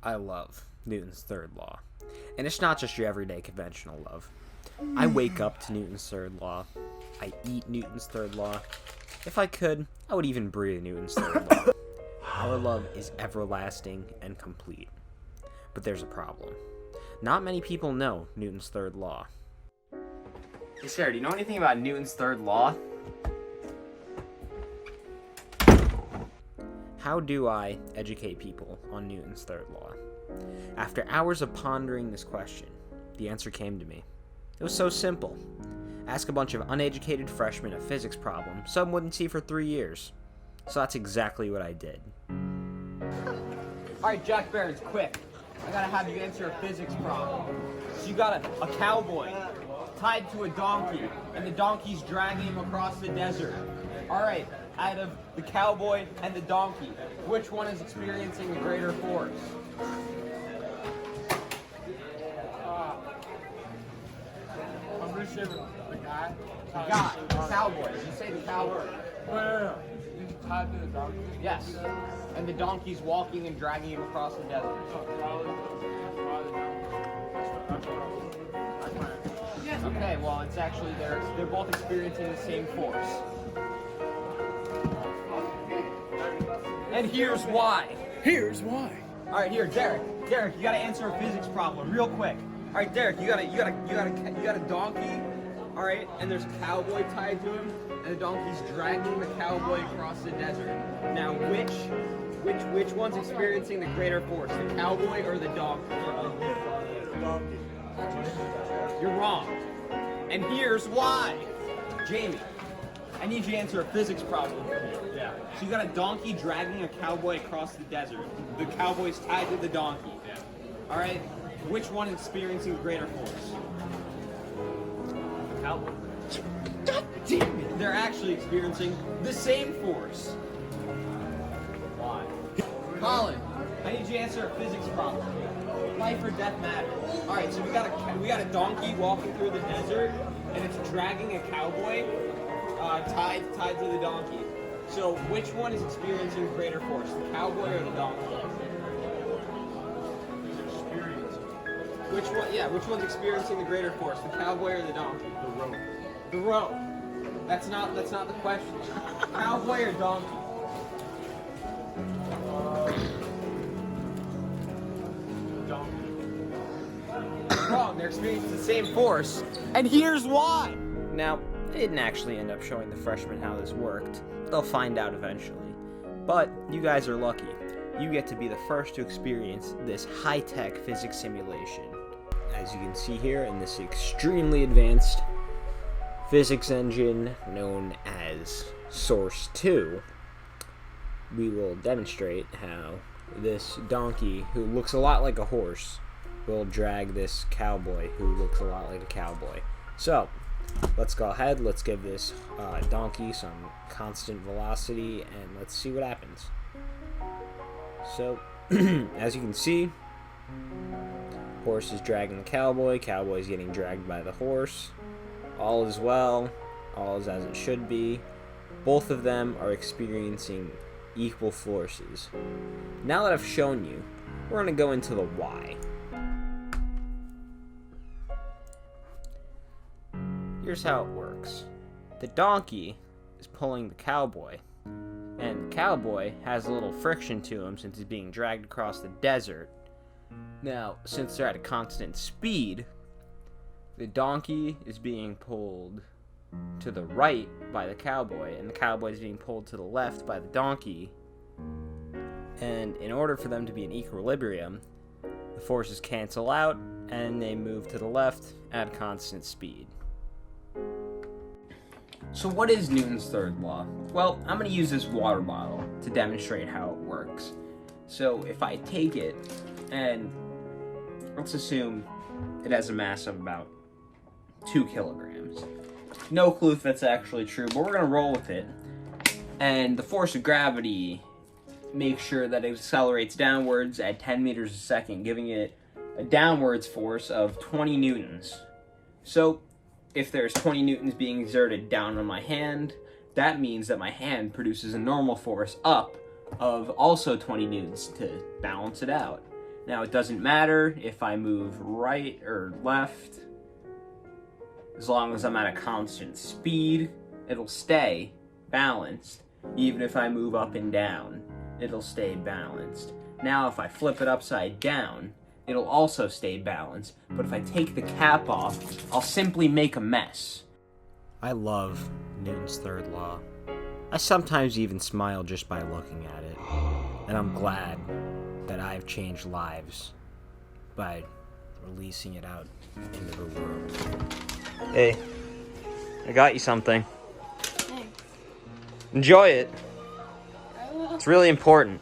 I love Newton's third law. And it's not just your everyday conventional love. I wake up to Newton's third law. I eat Newton's third law. If I could, I would even breathe Newton's third law. Our love is everlasting and complete. But there's a problem. Not many people know Newton's third law. Hey Sarah, do you know anything about Newton's third law? How do I educate people on Newton's third law? After hours of pondering this question, the answer came to me. It was so simple. Ask a bunch of uneducated freshmen a physics problem some wouldn't see for 3 years. So that's exactly what I did. Alright, Jack Barrett, quick. I gotta have you answer a physics problem. So you got a cowboy tied to a donkey, and the donkey's dragging him across the desert. Alright, out of the cowboy and the donkey, which one is experiencing the greater force? I'm pretty sure the guy. The cowboy. Did you say the cowboy? No. He's tied to the donkey. Yes. And the donkey's walking and dragging him across the desert. Okay, well, it's actually they're both experiencing the same force. And here's why. Here's why. All right, here, Derek. Derek, you gotta answer a physics problem real quick. All right, Derek, you got a donkey. All right, and there's a cowboy tied to him, and the donkey's dragging the cowboy across the desert. Now, which one's experiencing the greater force, the cowboy or the donkey? The donkey. You're wrong. And here's why. Jamie, I need you to answer a physics problem for me. Yeah. So you got a donkey dragging a cowboy across the desert. The cowboy's tied to the donkey. Yeah. All right. Which one is experiencing greater force? The cowboy. God damn it! They're actually experiencing the same force. Why? Colin, I need you to answer a physics problem. Life or death matter. All right. So we got a donkey walking through the desert, and it's dragging a cowboy tied to the donkey. So which one is experiencing greater force, the cowboy or the donkey? Which one? Yeah, which one's experiencing the greater force, the cowboy or the donkey? The rope. The rope. That's not the question. Cowboy or donkey? Donkey. Wrong. They're experiencing the same force, and here's why. Now, they didn't actually end up showing the freshmen how this worked. They'll find out eventually. But you guys are lucky. You get to be the first to experience this high-tech physics simulation. As you can see here in this extremely advanced physics engine known as Source 2, we will demonstrate how this donkey, who looks a lot like a horse, will drag this cowboy, who looks a lot like a cowboy. So, let's go ahead, let's give this donkey some constant velocity, and let's see what happens. So, as you can see, horse is dragging the cowboy, cowboy is getting dragged by the horse. All is well, all is as it should be. Both of them are experiencing equal forces. Now that I've shown you, we're going to go into the why. Here's how it works. The donkey is pulling the cowboy, and the cowboy has a little friction to him since he's being dragged across the desert. Now, since they're at a constant speed, the donkey is being pulled to the right by the cowboy, and the cowboy is being pulled to the left by the donkey. And in order for them to be in equilibrium, the forces cancel out, and they move to the left at constant speed. So what is Newton's third law? Well, I'm going to use this water bottle to demonstrate how it works. So if I take it, and let's assume it has a mass of about 2 kilograms. No clue if that's actually true, but we're going to roll with it. And the force of gravity makes sure that it accelerates downwards at 10 meters a second, giving it a downwards force of 20 newtons. So if there's 20 newtons being exerted down on my hand, that means that my hand produces a normal force up of also 20 newtons to balance it out. Now it doesn't matter if I move right or left. As long as I'm at a constant speed, it'll stay balanced. Even if I move up and down, it'll stay balanced. Now if I flip it upside down, it'll also stay balanced. But if I take the cap off, I'll simply make a mess. I love Newton's third law. I sometimes even smile just by looking at it. And I'm glad that I've changed lives by releasing it out into the world. Hey, I got you something. Thanks. Enjoy it. I will. It's really important.